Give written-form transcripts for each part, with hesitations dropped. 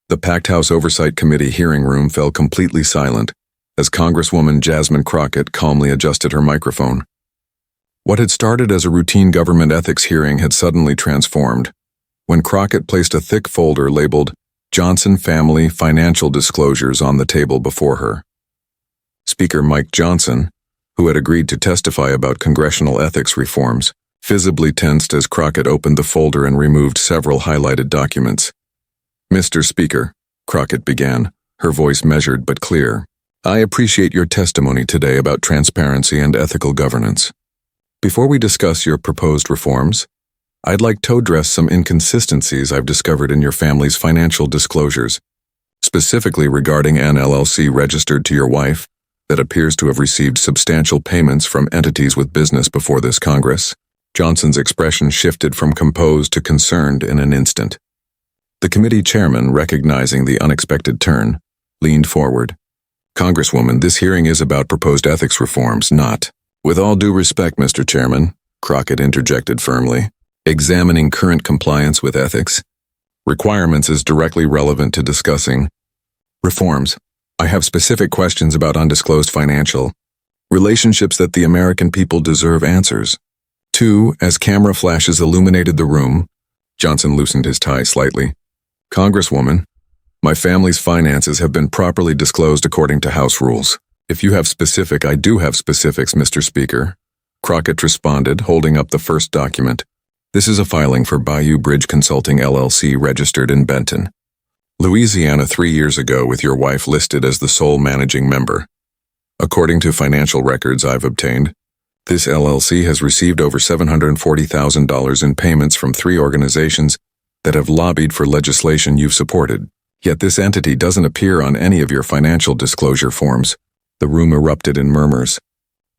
The packed House Oversight Committee hearing room fell completely silent as Congresswoman Jasmine Crockett calmly adjusted her microphone. What had started as a routine government ethics hearing had suddenly transformed when Crockett placed a thick folder labeled Johnson Family Financial Disclosures on the table before her. Speaker Mike Johnson, who had agreed to testify about congressional ethics reforms, visibly tensed as Crockett opened the folder and removed several highlighted documents. "Mr. Speaker," Crockett began, her voice measured but clear, "I appreciate your testimony today about transparency and ethical governance. Before we discuss your proposed reforms, I'd like to address some inconsistencies I've discovered in your family's financial disclosures, specifically regarding an LLC registered to your wife that appears to have received substantial payments from entities with business before this Congress." Johnson's expression shifted from composed to concerned in an instant. The committee chairman, recognizing the unexpected turn, leaned forward. "Congresswoman, this hearing is about proposed ethics reforms, not—" "With all due respect, Mr. Chairman," Crockett interjected firmly, "examining current compliance with ethics requirements is directly relevant to discussing reforms. I have specific questions about undisclosed financial relationships that the American people deserve answers to." As camera flashes illuminated the room, Johnson loosened his tie slightly. "Congresswoman, my family's finances have been properly disclosed according to House rules. If you have specific, I do have specifics, Mr. Speaker," Crockett responded, holding up the first document. "This is a filing for Bayou Bridge Consulting LLC registered in Benton, Louisiana 3 years ago with your wife listed as the sole managing member. According to financial records I've obtained, this LLC has received over $740,000 in payments from 3 organizations that have lobbied for legislation you've supported. Yet this entity doesn't appear on any of your financial disclosure forms." The room erupted in murmurs.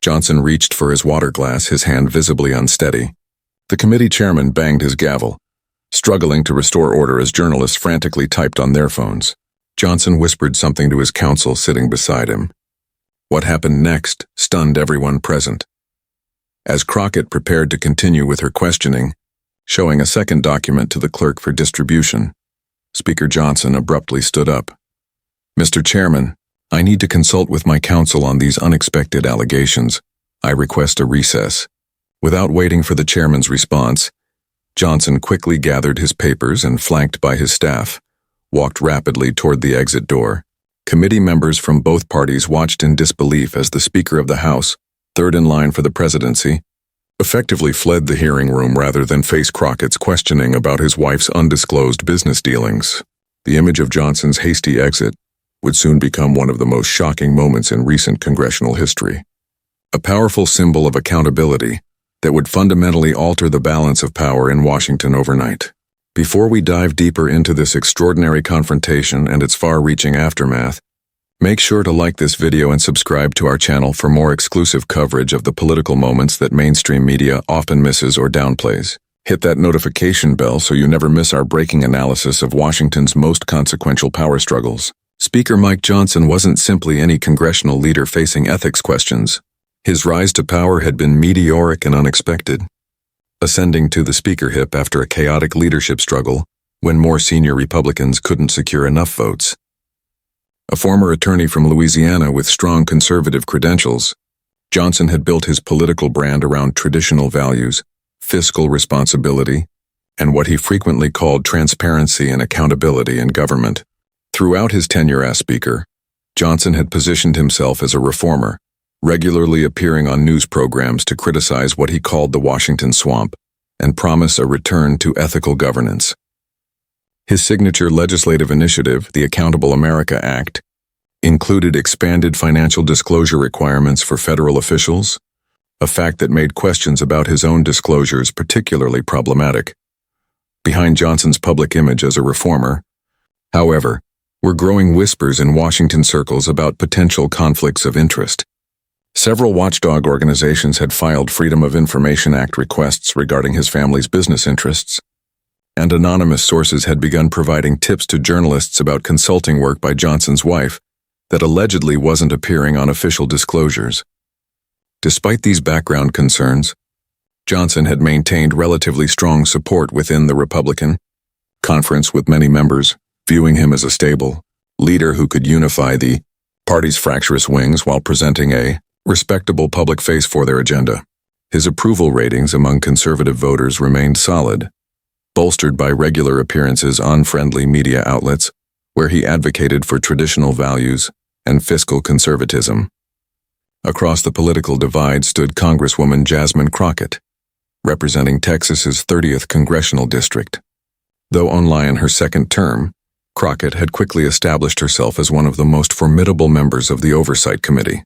Johnson reached for his water glass, his hand visibly unsteady. The committee chairman banged his gavel, struggling to restore order as journalists frantically typed on their phones. Johnson whispered something to his counsel sitting beside him. What happened next stunned everyone present. As Crockett prepared to continue with her questioning, showing a second document to the clerk for distribution, Speaker Johnson abruptly stood up. "Mr. Chairman, I need to consult with my counsel on these unexpected allegations. I request a recess." Without waiting for the chairman's response, Johnson quickly gathered his papers and, flanked by his staff, walked rapidly toward the exit door. Committee members from both parties watched in disbelief as the Speaker of the House, third in line for the presidency, effectively fled the hearing room rather than face Crockett's questioning about his wife's undisclosed business dealings. The image of Johnson's hasty exit would soon become one of the most shocking moments in recent congressional history. A powerful symbol of accountability that would fundamentally alter the balance of power in Washington overnight. Before we dive deeper into this extraordinary confrontation and its far-reaching aftermath, make sure to like this video and subscribe to our channel for more exclusive coverage of the political moments that mainstream media often misses or downplays. Hit that notification bell so you never miss our breaking analysis of Washington's most consequential power struggles. Speaker Mike Johnson wasn't simply any congressional leader facing ethics questions. His rise to power had been meteoric and unexpected, ascending to the speakership after a chaotic leadership struggle when more senior Republicans couldn't secure enough votes. A former attorney from Louisiana with strong conservative credentials, Johnson had built his political brand around traditional values, fiscal responsibility, and what he frequently called transparency and accountability in government. Throughout his tenure as Speaker, Johnson had positioned himself as a reformer, regularly appearing on news programs to criticize what he called the Washington swamp and promise a return to ethical governance. His signature legislative initiative, the Accountable America Act, included expanded financial disclosure requirements for federal officials, a fact that made questions about his own disclosures particularly problematic. Behind Johnson's public image as a reformer, however, were growing whispers in Washington circles about potential conflicts of interest. Several watchdog organizations had filed Freedom of Information Act requests regarding his family's business interests, and anonymous sources had begun providing tips to journalists about consulting work by Johnson's wife that allegedly wasn't appearing on official disclosures. Despite these background concerns, Johnson had maintained relatively strong support within the Republican conference, with many members viewing him as a stable leader who could unify the party's fractious wings while presenting a respectable public face for their agenda. His approval ratings among conservative voters remained solid, bolstered by regular appearances on friendly media outlets, where he advocated for traditional values and fiscal conservatism. Across the political divide stood Congresswoman Jasmine Crockett, representing Texas's 30th congressional district. Though only in her second term, Crockett had quickly established herself as one of the most formidable members of the Oversight Committee.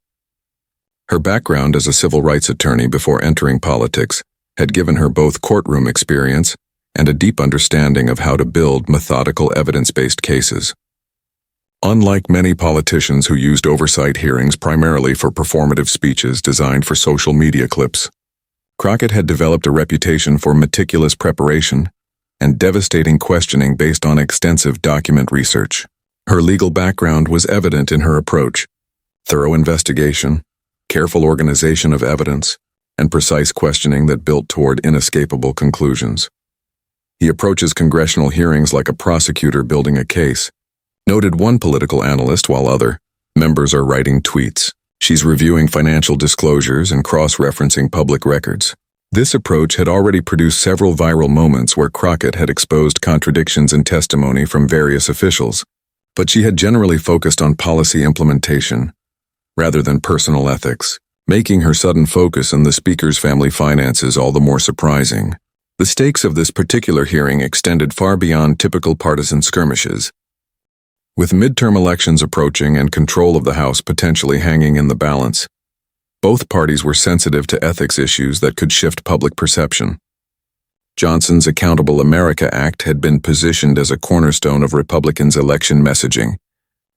Her background as a civil rights attorney before entering politics had given her both courtroom experience and a deep understanding of how to build methodical evidence-based cases. Unlike many politicians who used oversight hearings primarily for performative speeches designed for social media clips, Crockett had developed a reputation for meticulous preparation and devastating questioning based on extensive document research. Her legal background was evident in her approach: thorough investigation, careful organization of evidence, and precise questioning that built toward inescapable conclusions. He approaches congressional hearings like a prosecutor building a case, noted one political analyst, while other members are writing tweets. She's reviewing financial disclosures and cross-referencing public records. This approach had already produced several viral moments where Crockett had exposed contradictions in testimony from various officials, but she had generally focused on policy implementation rather than personal ethics, making her sudden focus on the speaker's family finances all the more surprising. The stakes of this particular hearing extended far beyond typical partisan skirmishes. With midterm elections approaching and control of the House potentially hanging in the balance, both parties were sensitive to ethics issues that could shift public perception. Johnson's Accountable America Act had been positioned as a cornerstone of Republicans' election messaging,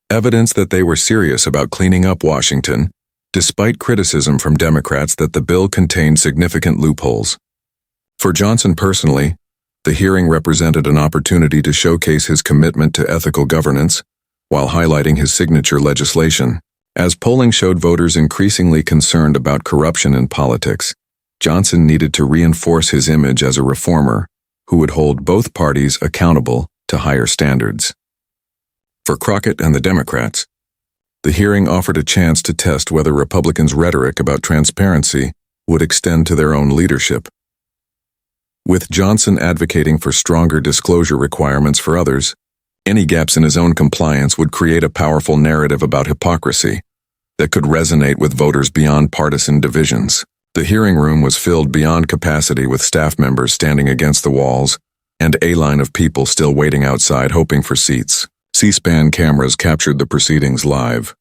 evidence that they were serious about cleaning up Washington, despite criticism from Democrats that the bill contained significant loopholes. For Johnson personally, the hearing represented an opportunity to showcase his commitment to ethical governance while highlighting his signature legislation. As polling showed voters increasingly concerned about corruption in politics, Johnson needed to reinforce his image as a reformer who would hold both parties accountable to higher standards. For Crockett and the Democrats, the hearing offered a chance to test whether Republicans' rhetoric about transparency would extend to their own leadership. With Johnson advocating for stronger disclosure requirements for others, any gaps in his own compliance would create a powerful narrative about hypocrisy that could resonate with voters beyond partisan divisions. The hearing room was filled beyond capacity with staff members standing against the walls and a line of people still waiting outside hoping for seats. C-SPAN cameras captured the proceedings live,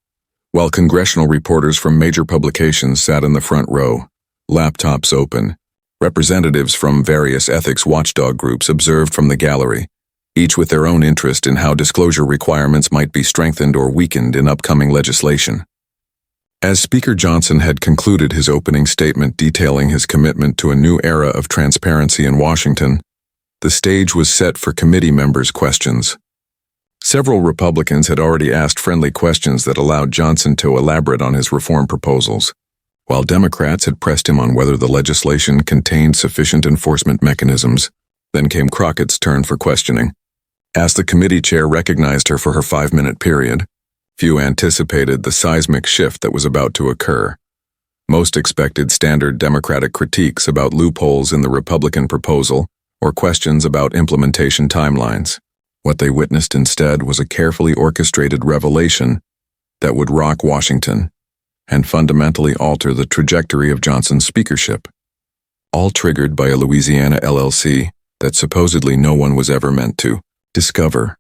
while congressional reporters from major publications sat in the front row, laptops open. Representatives from various ethics watchdog groups observed from the gallery, each with their own interest in how disclosure requirements might be strengthened or weakened in upcoming legislation. As Speaker Johnson had concluded his opening statement detailing his commitment to a new era of transparency in Washington, the stage was set for committee members' questions. Several Republicans had already asked friendly questions that allowed Johnson to elaborate on his reform proposals, while Democrats had pressed him on whether the legislation contained sufficient enforcement mechanisms. Then came Crockett's turn for questioning. As the committee chair recognized her for her 5-minute period, few anticipated the seismic shift that was about to occur. Most expected standard Democratic critiques about loopholes in the Republican proposal or questions about implementation timelines. What they witnessed instead was a carefully orchestrated revelation that would rock Washington and fundamentally alter the trajectory of Johnson's speakership, all triggered by a Louisiana LLC that supposedly no one was ever meant to discover.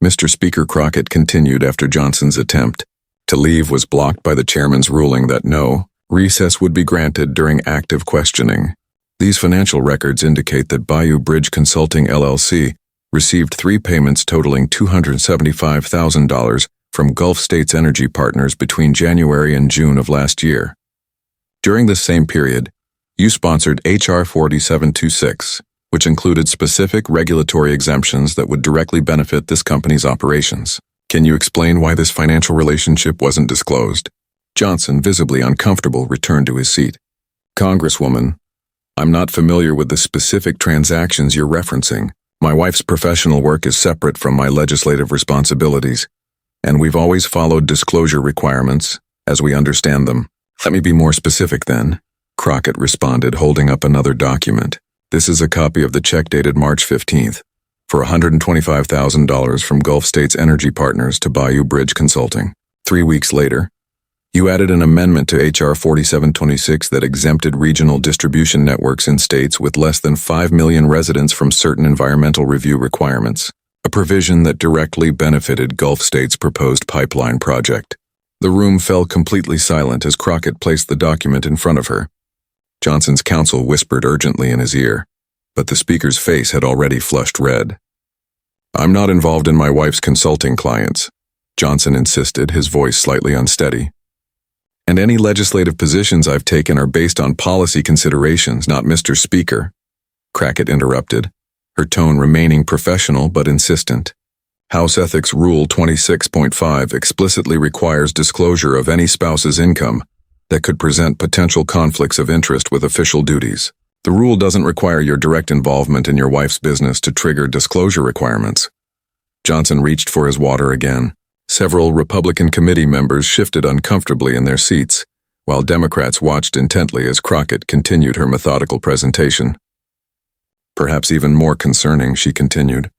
Mr. Speaker, Crockett continued after Johnson's attempt to leave was blocked by the chairman's ruling that no recess would be granted during active questioning. These financial records indicate that Bayou Bridge Consulting LLC received 3 payments totaling $275,000 from Gulf States Energy Partners between January and June of last year. During this same period, you sponsored H.R. 4726, which included specific regulatory exemptions that would directly benefit this company's operations. Can you explain why this financial relationship wasn't disclosed? Johnson, visibly uncomfortable, returned to his seat. Congresswoman, I'm not familiar with the specific transactions you're referencing, My wife's professional work is separate from my legislative responsibilities, and we've always followed disclosure requirements as we understand them. Let me be more specific then, Crockett responded, holding up another document. This is a copy of the check dated March 15th for $125,000 from Gulf States Energy Partners to Bayou Bridge Consulting. 3 weeks later, you added an amendment to H.R. 4726 that exempted regional distribution networks in states with less than 5 million residents from certain environmental review requirements, a provision that directly benefited Gulf States' proposed pipeline project. The room fell completely silent as Crockett placed the document in front of her. Johnson's counsel whispered urgently in his ear, but the speaker's face had already flushed red. "I'm not involved in my wife's consulting clients," Johnson insisted, his voice slightly unsteady. "And any legislative positions I've taken are based on policy considerations, not Mr. Speaker," Crockett interrupted, her tone remaining professional but insistent. House Ethics Rule 26.5 explicitly requires disclosure of any spouse's income that could present potential conflicts of interest with official duties. The rule doesn't require your direct involvement in your wife's business to trigger disclosure requirements. Johnson reached for his water again. Several Republican committee members shifted uncomfortably in their seats, while Democrats watched intently as Crockett continued her methodical presentation. Perhaps even more concerning, she continued.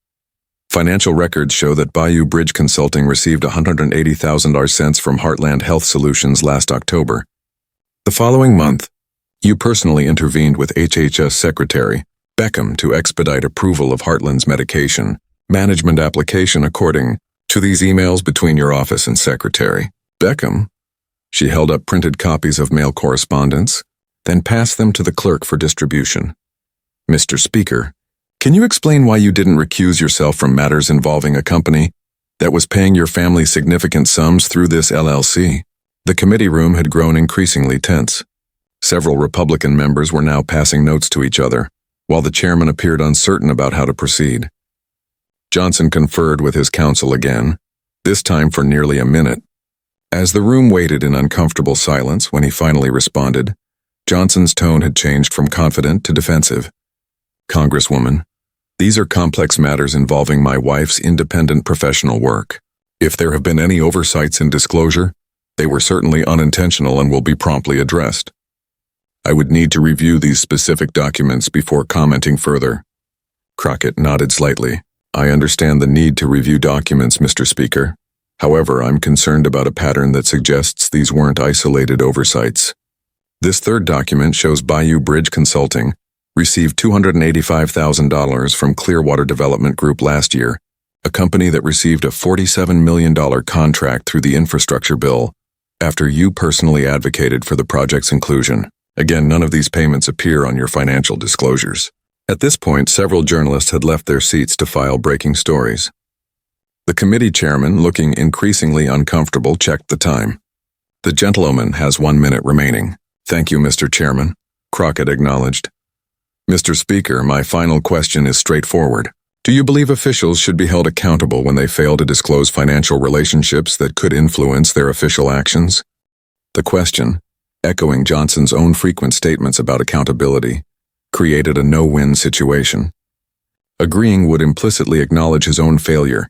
Financial records show that Bayou Bridge Consulting received $180,000 from Heartland Health Solutions last October. The following month, you personally intervened with HHS Secretary Beckham to expedite approval of Heartland's medication management application according to these emails between your office and Secretary Beckham. She held up printed copies of mail correspondence, then passed them to the clerk for distribution. "Mr. Speaker, can you explain why you didn't recuse yourself from matters involving a company that was paying your family significant sums through this LLC?" The committee room had grown increasingly tense. Several Republican members were now passing notes to each other, while the chairman appeared uncertain about how to proceed. Johnson conferred with his counsel again, this time for nearly a minute. As the room waited in uncomfortable silence when he finally responded, Johnson's tone had changed from confident to defensive. "Congresswoman, these are complex matters involving my wife's independent professional work. If there have been any oversights in disclosure, they were certainly unintentional and will be promptly addressed. I would need to review these specific documents before commenting further." Crockett nodded slightly. "I understand the need to review documents, Mr. Speaker. However, I'm concerned about a pattern that suggests these weren't isolated oversights. This third document shows Bayou Bridge Consulting received $285,000 from Clearwater Development Group last year, a company that received a $47 million contract through the infrastructure bill after you personally advocated for the project's inclusion. Again, none of these payments appear on your financial disclosures." At this point, several journalists had left their seats to file breaking stories. The committee chairman, looking increasingly uncomfortable, checked the time. "The gentleman has 1 minute remaining." "Thank you, Mr. Chairman," Crockett acknowledged. "Mr. Speaker, my final question is straightforward. Do you believe officials should be held accountable when they fail to disclose financial relationships that could influence their official actions?" The question, echoing Johnson's own frequent statements about accountability, created a no-win situation. Agreeing would implicitly acknowledge his own failure,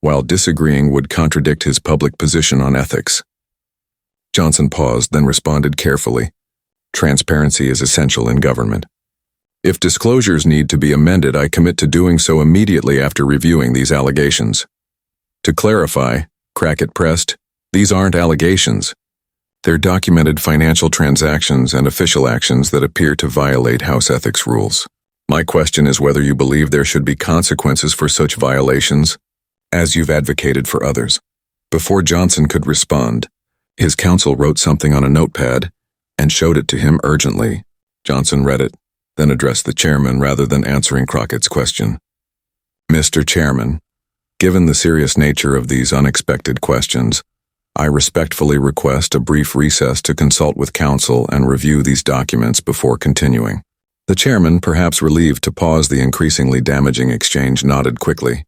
while disagreeing would contradict his public position on ethics. Johnson paused, then responded carefully. "Transparency is essential in government. If disclosures need to be amended, I commit to doing so immediately after reviewing these allegations." "To clarify," Crockett pressed, "these aren't allegations. They're documented financial transactions and official actions that appear to violate House ethics rules. My question is whether you believe there should be consequences for such violations, as you've advocated for others." Before Johnson could respond, his counsel wrote something on a notepad and showed it to him urgently. Johnson read it, then addressed the chairman rather than answering Crockett's question. "Mr. Chairman, given the serious nature of these unexpected questions, I respectfully request a brief recess to consult with counsel and review these documents before continuing." The chairman, perhaps relieved to pause the increasingly damaging exchange, nodded quickly.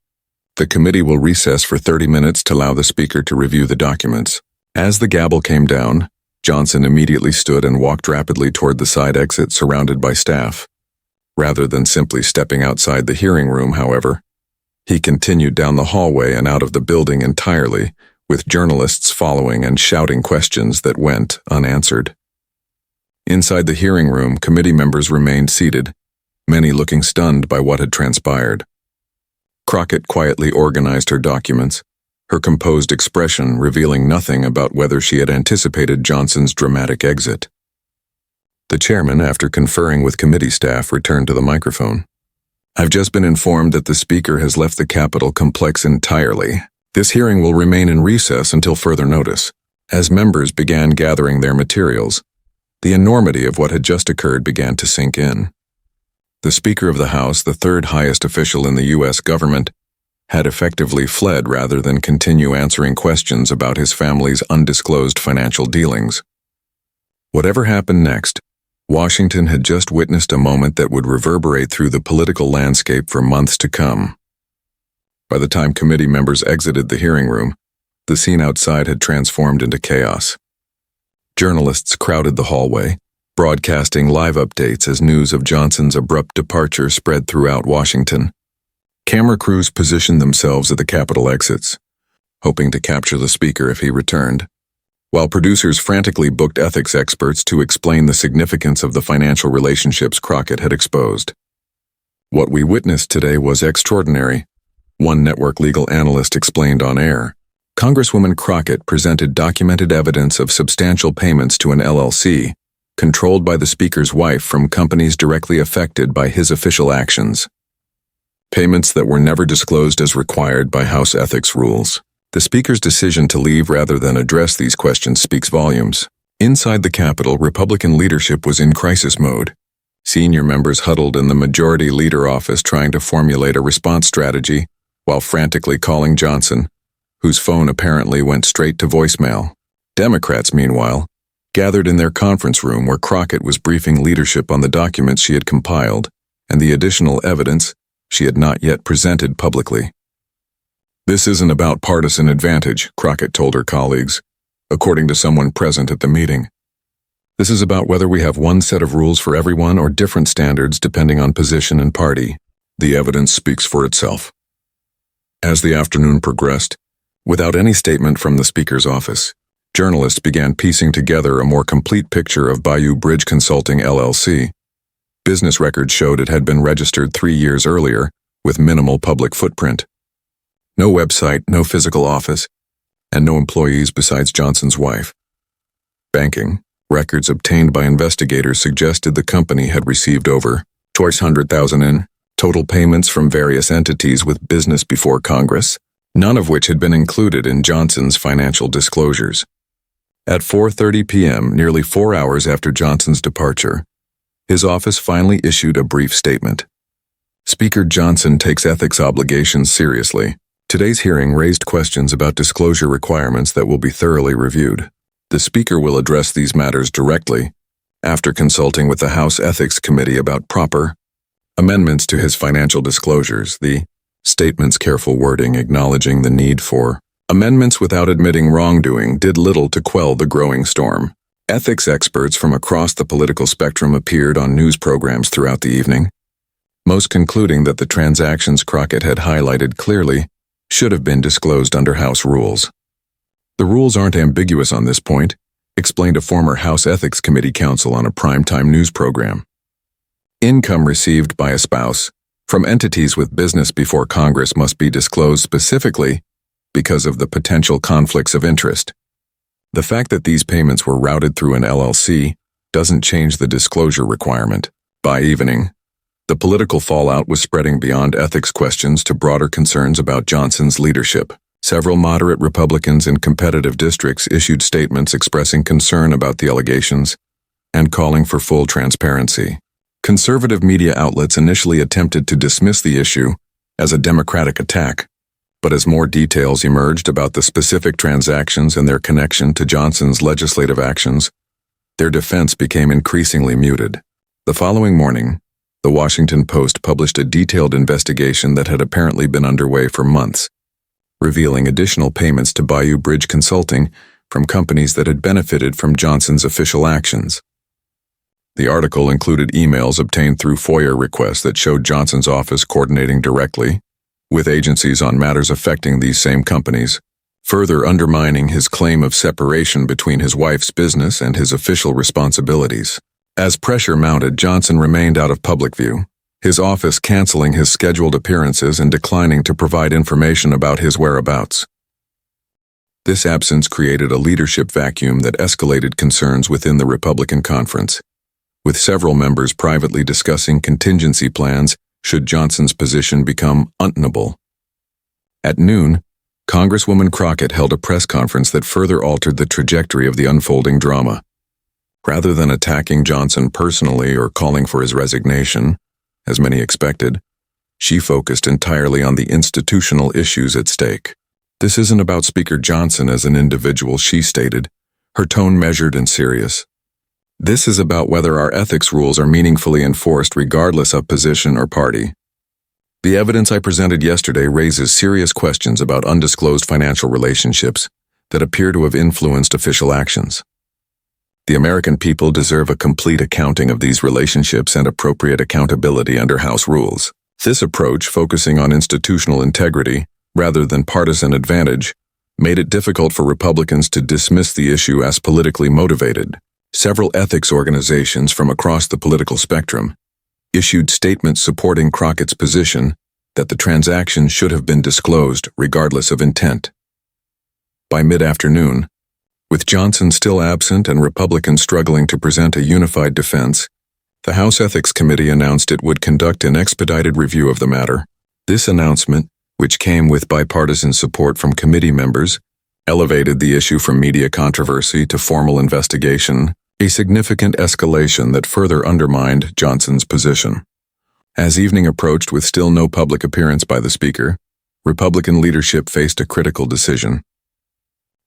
"The committee will recess for 30 minutes to allow the speaker to review the documents." As the gavel came down, Johnson immediately stood and walked rapidly toward the side exit surrounded by staff. Rather than simply stepping outside the hearing room, however, he continued down the hallway and out of the building entirely, with journalists following and shouting questions that went unanswered. Inside the hearing room, committee members remained seated, many looking stunned by what had transpired. Crockett quietly organized her documents, her composed expression revealing nothing about whether she had anticipated Johnson's dramatic exit. The chairman, after conferring with committee staff, returned to the microphone. "I've just been informed that the speaker has left the Capitol complex entirely. This hearing will remain in recess until further notice." As members began gathering their materials, the enormity of what had just occurred began to sink in. The Speaker of the House, the third highest official in the U.S. government, had effectively fled rather than continue answering questions about his family's undisclosed financial dealings. Whatever happened next, Washington had just witnessed a moment that would reverberate through the political landscape for months to come. By the time committee members exited the hearing room, the scene outside had transformed into chaos. Journalists crowded the hallway, broadcasting live updates as news of Johnson's abrupt departure spread throughout Washington. Camera crews positioned themselves at the Capitol exits, hoping to capture the speaker if he returned, while producers frantically booked ethics experts to explain the significance of the financial relationships Crockett had exposed. "What we witnessed today was extraordinary," one network legal analyst explained on air. Congresswoman Crockett presented documented evidence of substantial payments to an LLC, controlled by the speaker's wife, from companies directly affected by his official actions. Payments that were never disclosed as required by House ethics rules. The speaker's decision to leave rather than address these questions speaks volumes. Inside the Capitol, Republican leadership was in crisis mode. Senior members huddled in the Majority Leader office trying to formulate a response strategy while frantically calling Johnson, whose phone apparently went straight to voicemail. Democrats, meanwhile, gathered in their conference room where Crockett was briefing leadership on the documents she had compiled and the additional evidence she had not yet presented publicly. "This isn't about partisan advantage," Crockett told her colleagues, according to someone present at the meeting. "This is about whether we have one set of rules for everyone or different standards depending on position and party. The evidence speaks for itself." As the afternoon progressed, without any statement from the speaker's office, journalists began piecing together a more complete picture of Bayou Bridge Consulting LLC. Business records showed it had been registered 3 years earlier, with minimal public footprint. No website, no physical office, and no employees besides Johnson's wife. Banking records obtained by investigators suggested the company had received over $200,000 in total payments from various entities with business before Congress, none of which had been included in Johnson's financial disclosures. At 4:30 p.m., nearly 4 hours after Johnson's departure, his office finally issued a brief statement. "Speaker Johnson takes ethics obligations seriously. Today's hearing raised questions about disclosure requirements that will be thoroughly reviewed. The Speaker will address these matters directly, after consulting with the House Ethics Committee about proper amendments to his financial disclosures." The statement's careful wording acknowledging the need for amendments without admitting wrongdoing did little to quell the growing storm. Ethics experts from across the political spectrum appeared on news programs throughout the evening, most concluding that the transactions Crockett had highlighted clearly should have been disclosed under House rules. "The rules aren't ambiguous on this point," explained a former House Ethics Committee counsel on a primetime news program. "Income received by a spouse from entities with business before Congress must be disclosed specifically because of the potential conflicts of interest. The fact that these payments were routed through an LLC doesn't change the disclosure requirement." By evening, the political fallout was spreading beyond ethics questions to broader concerns about Johnson's leadership. Several moderate Republicans in competitive districts issued statements expressing concern about the allegations and calling for full transparency. Conservative media outlets initially attempted to dismiss the issue as a Democratic attack, but as more details emerged about the specific transactions and their connection to Johnson's legislative actions, their defense became increasingly muted. The following morning, the Washington Post published a detailed investigation that had apparently been underway for months, revealing additional payments to Bayou Bridge Consulting from companies that had benefited from Johnson's official actions. The article included emails obtained through FOIA requests that showed Johnson's office coordinating directly with agencies on matters affecting these same companies, further undermining his claim of separation between his wife's business and his official responsibilities. As pressure mounted, Johnson remained out of public view, his office canceling his scheduled appearances and declining to provide information about his whereabouts. This absence created a leadership vacuum that escalated concerns within the Republican conference, with several members privately discussing contingency plans should Johnson's position become untenable. At noon, Congresswoman Crockett held a press conference that further altered the trajectory of the unfolding drama. Rather than attacking Johnson personally or calling for his resignation, as many expected, she focused entirely on the institutional issues at stake. "This isn't about Speaker Johnson as an individual," she stated, her tone measured and serious. "This is about whether our ethics rules are meaningfully enforced regardless of position or party. The evidence I presented yesterday raises serious questions about undisclosed financial relationships that appear to have influenced official actions. The American people deserve a complete accounting of these relationships and appropriate accountability under House rules." This approach, focusing on institutional integrity rather than partisan advantage, made it difficult for Republicans to dismiss the issue as politically motivated. Several ethics organizations from across the political spectrum issued statements supporting Crockett's position that the transaction should have been disclosed regardless of intent. By mid-afternoon, with Johnson still absent and Republicans struggling to present a unified defense, the House Ethics Committee announced it would conduct an expedited review of the matter. This announcement, which came with bipartisan support from committee members, elevated the issue from media controversy to formal investigation, a significant escalation that further undermined Johnson's position. As evening approached with still no public appearance by the Speaker, Republican leadership faced a critical decision.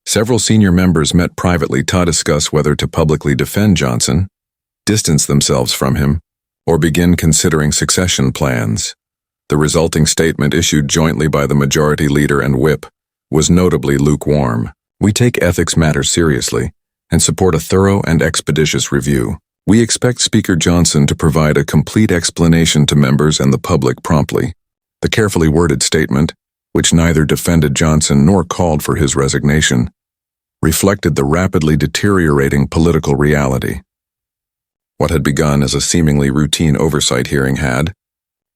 Several senior members met privately to discuss whether to publicly defend Johnson, distance themselves from him, or begin considering succession plans. The resulting statement, issued jointly by the Majority Leader and Whip, was notably lukewarm. "We take ethics matters seriously and support a thorough and expeditious review. We expect Speaker Johnson to provide a complete explanation to members and the public promptly." The carefully worded statement, which neither defended Johnson nor called for his resignation, reflected the rapidly deteriorating political reality. What had begun as a seemingly routine oversight hearing had,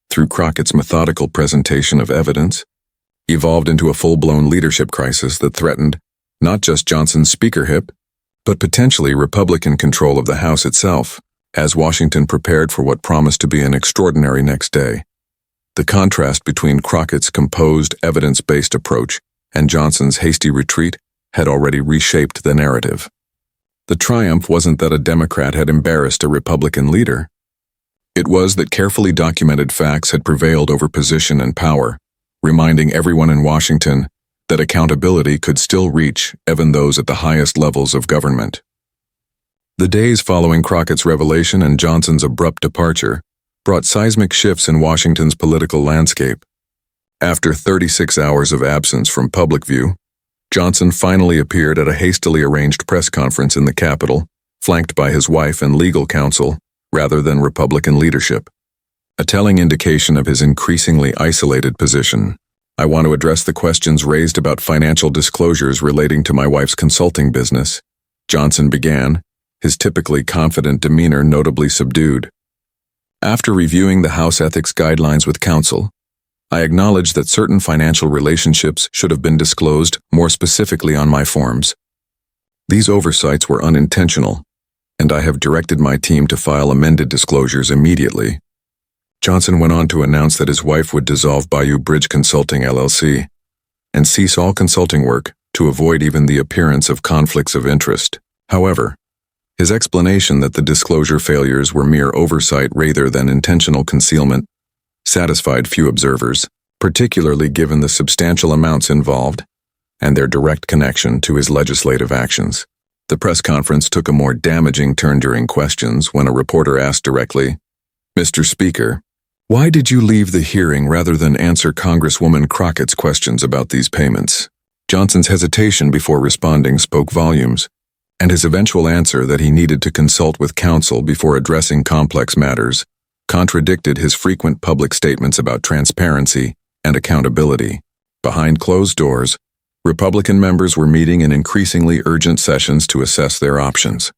through Crockett's methodical presentation of evidence, evolved into a full-blown leadership crisis that threatened not just Johnson's speakership, but potentially Republican control of the House itself, as Washington prepared for what promised to be an extraordinary next day. The contrast between Crockett's composed, evidence-based approach and Johnson's hasty retreat had already reshaped the narrative. The triumph wasn't that a Democrat had embarrassed a Republican leader. It was that carefully documented facts had prevailed over position and power, reminding everyone in Washington that accountability could still reach even those at the highest levels of government. The days following Crockett's revelation and Johnson's abrupt departure brought seismic shifts in Washington's political landscape. After 36 hours of absence from public view, Johnson finally appeared at a hastily arranged press conference in the Capitol, flanked by his wife and legal counsel, rather than Republican leadership. A telling indication of his increasingly isolated position. "I want to address the questions raised about financial disclosures relating to my wife's consulting business," Johnson began, his typically confident demeanor notably subdued. "After reviewing the House Ethics Guidelines with counsel, I acknowledge that certain financial relationships should have been disclosed more specifically on my forms. These oversights were unintentional, and I have directed my team to file amended disclosures immediately." Johnson went on to announce that his wife would dissolve Bayou Bridge Consulting LLC and cease all consulting work to avoid even the appearance of conflicts of interest. However, his explanation that the disclosure failures were mere oversight rather than intentional concealment satisfied few observers, particularly given the substantial amounts involved and their direct connection to his legislative actions. The press conference took a more damaging turn during questions when a reporter asked directly, "Mr. Speaker, why did you leave the hearing rather than answer Congresswoman Crockett's questions about these payments?" Johnson's hesitation before responding spoke volumes, and his eventual answer that he needed to consult with counsel before addressing complex matters contradicted his frequent public statements about transparency and accountability. Behind closed doors, Republican members were meeting in increasingly urgent sessions to assess their options.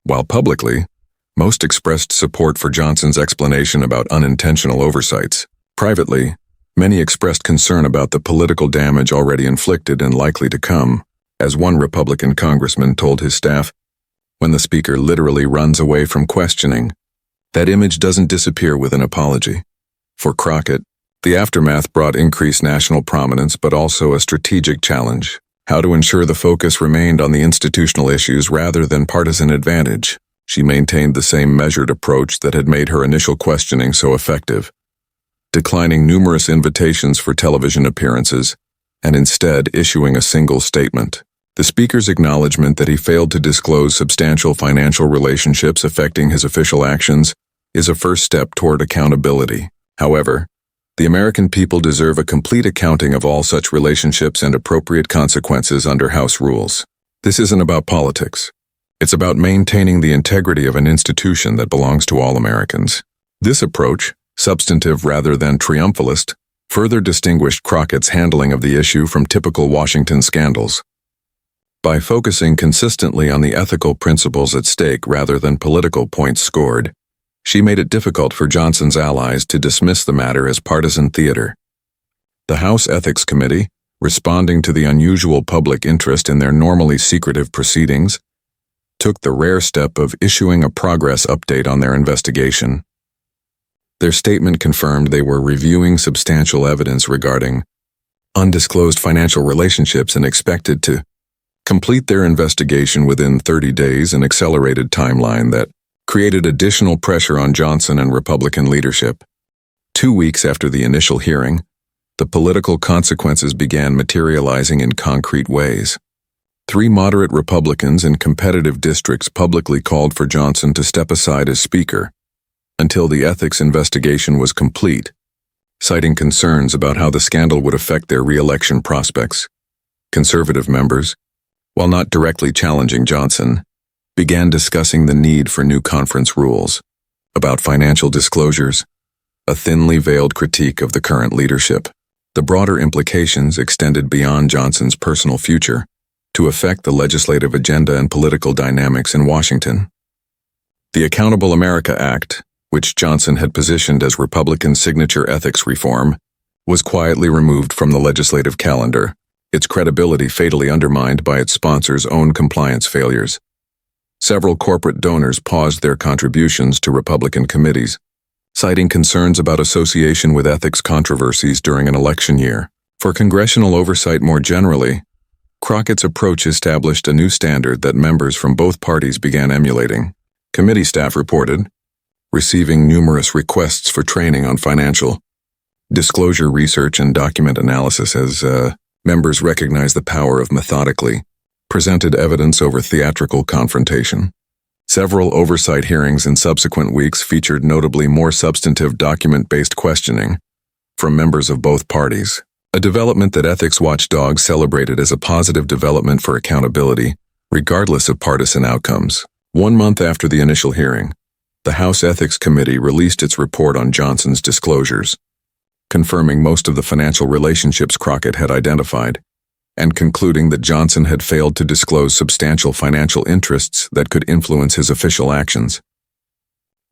While publicly, most expressed support for Johnson's explanation about unintentional oversights. Privately, many expressed concern about the political damage already inflicted and likely to come, as one Republican congressman told his staff, when the speaker literally runs away from questioning, that image doesn't disappear with an apology. For Crockett, the aftermath brought increased national prominence but also a strategic challenge: how to ensure the focus remained on the institutional issues rather than partisan advantage. She maintained the same measured approach that had made her initial questioning so effective, declining numerous invitations for television appearances and instead issuing a single statement. The speaker's acknowledgement that he failed to disclose substantial financial relationships affecting his official actions is a first step toward accountability. However, the American people deserve a complete accounting of all such relationships and appropriate consequences under House rules. This isn't about politics. It's about maintaining the integrity of an institution that belongs to all Americans. This approach, substantive rather than triumphalist, further distinguished Crockett's handling of the issue from typical Washington scandals. By focusing consistently on the ethical principles at stake rather than political points scored, she made it difficult for Johnson's allies to dismiss the matter as partisan theater. The House Ethics Committee, responding to the unusual public interest in their normally secretive proceedings, took the rare step of issuing a progress update on their investigation. Their statement confirmed they were reviewing substantial evidence regarding undisclosed financial relationships and expected to complete their investigation within 30 days, an accelerated timeline that created additional pressure on Johnson and Republican leadership. 2 weeks after the initial hearing, the political consequences began materializing in concrete ways. 3 moderate Republicans in competitive districts publicly called for Johnson to step aside as Speaker until the ethics investigation was complete, citing concerns about how the scandal would affect their re-election prospects. Conservative members, while not directly challenging Johnson, began discussing the need for new conference rules about financial disclosures, a thinly veiled critique of the current leadership. The broader implications extended beyond Johnson's personal future to affect the legislative agenda and political dynamics in Washington. The Accountable America Act, which Johnson had positioned as Republican signature ethics reform, was quietly removed from the legislative calendar, its credibility fatally undermined by its sponsors' own compliance failures. Several corporate donors paused their contributions to Republican committees, citing concerns about association with ethics controversies during an election year. For congressional oversight more generally, Crockett's approach established a new standard that members from both parties began emulating. Committee staff reported receiving numerous requests for training on financial disclosure research and document analysis as members recognized the power of methodically presented evidence over theatrical confrontation. Several oversight hearings in subsequent weeks featured notably more substantive document-based questioning from members of both parties, a development that ethics watchdogs celebrated as a positive development for accountability, regardless of partisan outcomes. 1 month after the initial hearing, the House Ethics Committee released its report on Johnson's disclosures, confirming most of the financial relationships Crockett had identified, and concluding that Johnson had failed to disclose substantial financial interests that could influence his official actions.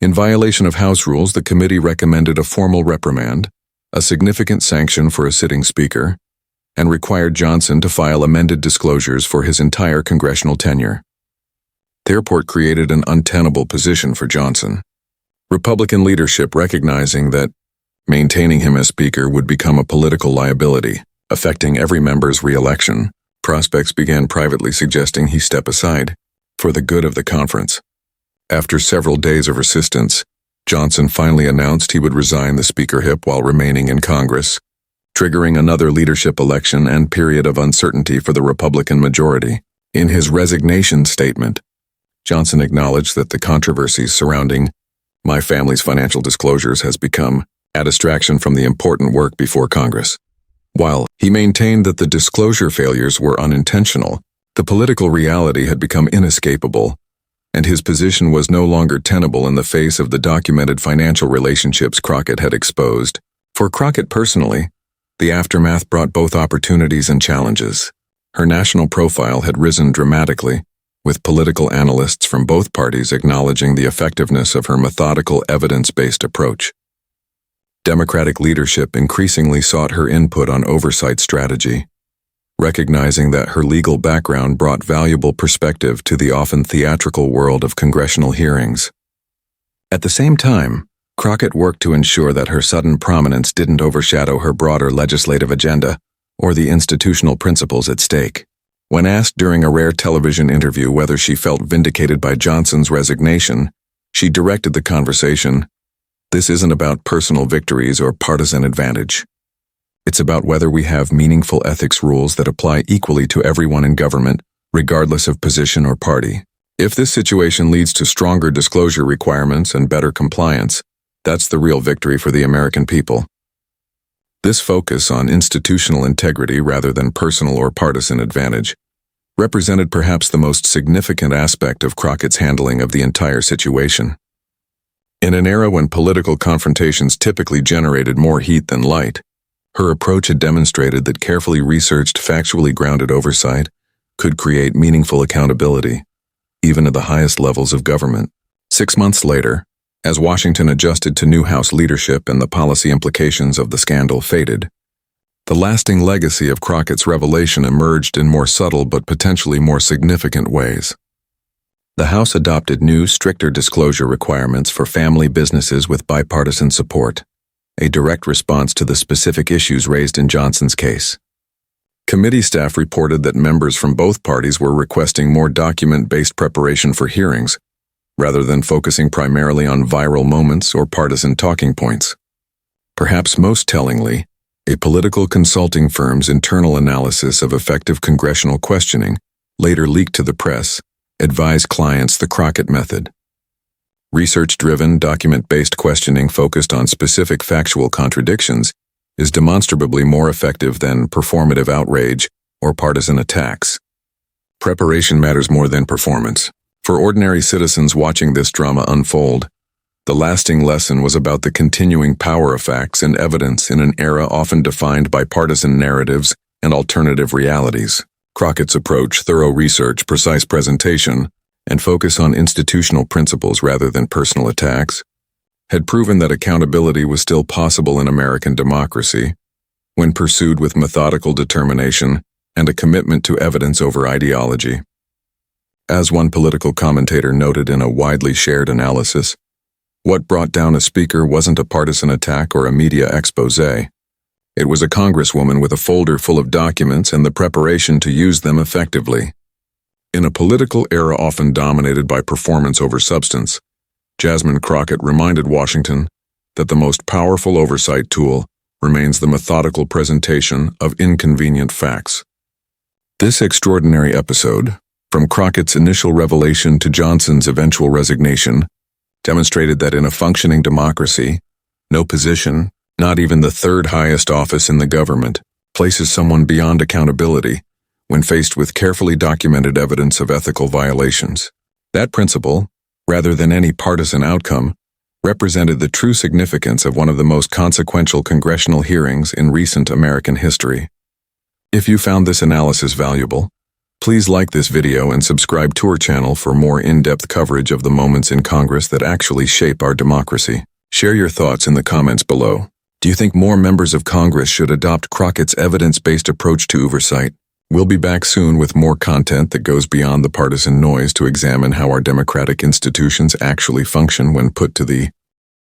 In violation of House rules, the committee recommended a formal reprimand, a significant sanction for a sitting speaker, and required Johnson to file amended disclosures for his entire congressional tenure. The report created an untenable position for Johnson. Republican leadership, recognizing that maintaining him as Speaker would become a political liability, affecting every member's re-election, prospects began privately suggesting he step aside for the good of the conference. After several days of resistance, Johnson finally announced he would resign the speakership while remaining in Congress, triggering another leadership election and period of uncertainty for the Republican majority. In his resignation statement, Johnson acknowledged that the controversies surrounding my family's financial disclosures has become a distraction from the important work before Congress. While he maintained that the disclosure failures were unintentional, The political reality had become inescapable, and his position was no longer tenable in the face of the documented financial relationships Crockett had exposed. For Crockett personally, the aftermath brought both opportunities and challenges. Her national profile had risen dramatically, with political analysts from both parties acknowledging the effectiveness of her methodical, evidence-based approach. Democratic leadership increasingly sought her input on oversight strategy, recognizing that her legal background brought valuable perspective to the often theatrical world of congressional hearings. At the same time, Crockett worked to ensure that her sudden prominence didn't overshadow her broader legislative agenda or the institutional principles at stake. When asked during a rare television interview whether she felt vindicated by Johnson's resignation, she directed the conversation, "This isn't about personal victories or partisan advantage. It's about whether we have meaningful ethics rules that apply equally to everyone in government, regardless of position or party. If this situation leads to stronger disclosure requirements and better compliance, that's the real victory for the American people." This focus on institutional integrity rather than personal or partisan advantage represented perhaps the most significant aspect of Crockett's handling of the entire situation. In an era when political confrontations typically generated more heat than light, her approach had demonstrated that carefully researched, factually grounded oversight could create meaningful accountability, even at the highest levels of government. 6 months later, as Washington adjusted to new House leadership and the policy implications of the scandal faded, the lasting legacy of Crockett's revelation emerged in more subtle but potentially more significant ways. The House adopted new, stricter disclosure requirements for family businesses with bipartisan support, a direct response to the specific issues raised in Johnson's case. Committee staff reported that members from both parties were requesting more document-based preparation for hearings, rather than focusing primarily on viral moments or partisan talking points. Perhaps most tellingly, a political consulting firm's internal analysis of effective congressional questioning, later leaked to the press, advised clients the Crockett method. Research-driven, document-based questioning focused on specific factual contradictions is demonstrably more effective than performative outrage or partisan attacks. Preparation matters more than performance. For ordinary citizens watching this drama unfold, the lasting lesson was about the continuing power of facts and evidence in an era often defined by partisan narratives and alternative realities. Crockett's approach, thorough research, precise presentation, and focus on institutional principles rather than personal attacks, had proven that accountability was still possible in American democracy when pursued with methodical determination and a commitment to evidence over ideology. As one political commentator noted in a widely shared analysis, what brought down a speaker wasn't a partisan attack or a media expose. It was a congresswoman with a folder full of documents and the preparation to use them effectively. In a political era often dominated by performance over substance, Jasmine Crockett reminded Washington that the most powerful oversight tool remains the methodical presentation of inconvenient facts. This extraordinary episode, from Crockett's initial revelation to Johnson's eventual resignation, demonstrated that in a functioning democracy, no position, not even the third highest office in the government, places someone beyond accountability when faced with carefully documented evidence of ethical violations. That principle, rather than any partisan outcome, represented the true significance of one of the most consequential congressional hearings in recent American history. If you found this analysis valuable, please like this video and subscribe to our channel for more in-depth coverage of the moments in Congress that actually shape our democracy. Share your thoughts in the comments below. Do you think more members of Congress should adopt Crockett's evidence-based approach to oversight? We'll be back soon with more content that goes beyond the partisan noise to examine how our democratic institutions actually function when put to the